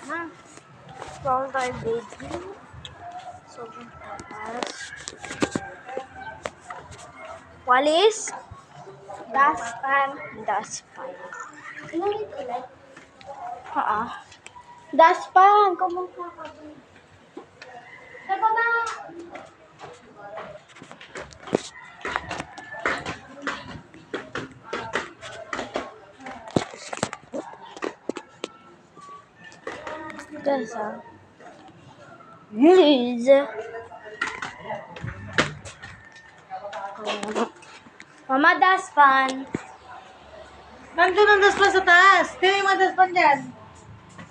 Na. Bawal tayo baby. Sobrang tapas. Walis? Daspan. Daspan. Inulit ulit? Daspan. Kumukha ka ba? Saba na! Dasa. Yes. Mama, daspan. Nandun ang daspan sa taas. Kaya yung mga daspan dyan.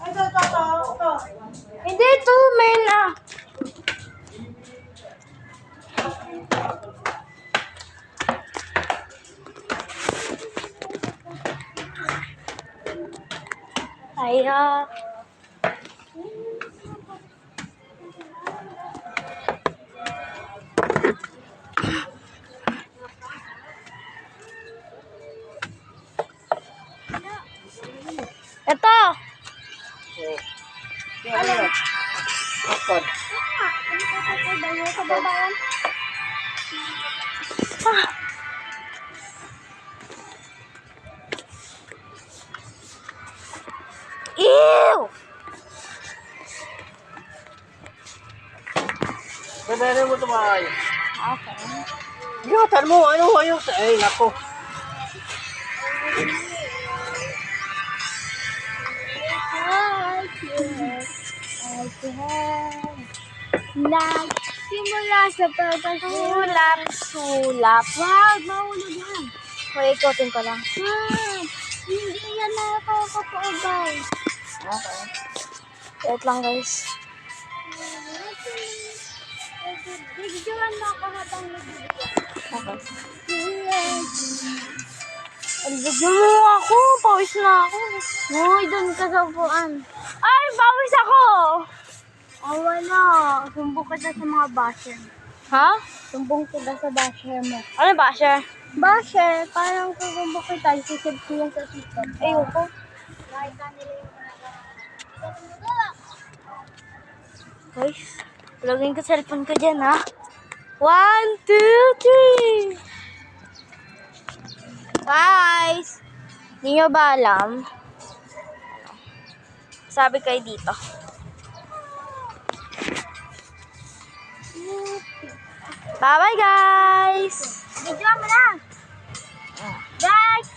Ito. Hindi, ito, men. Kaya. Ito. Ano? Daspan. Ew! Sabihin mo ito maay. Okay. Gatan mo, ano ayaw sa... Ay, nako. Nagsimula sa pagkasulap. Wag, mahulog yan. Okay, ikotin ko lang. Hindi yan nakakapagay. Okay. Wait lang, guys. Bigyan mo ako habang nagbibigyan. Okay. Bigyan mo ako. Pawis na ako. Hoy, doon ka sa upuan. Ay, pawis ako! Oh, wala. Sumbong kita sa mga basher. Ha? Sumbong kita sa basher mo. Ano basher? Basher. Parang sumbong kita. Isisip ko yan sa system. Ayoko. Guys, login ko cellphone ko dyan, ha? 1, 2, 3. Guys, hindi nyo ba alam? Sabi kayo dito. Bye-bye, guys! Video mo na! Guys,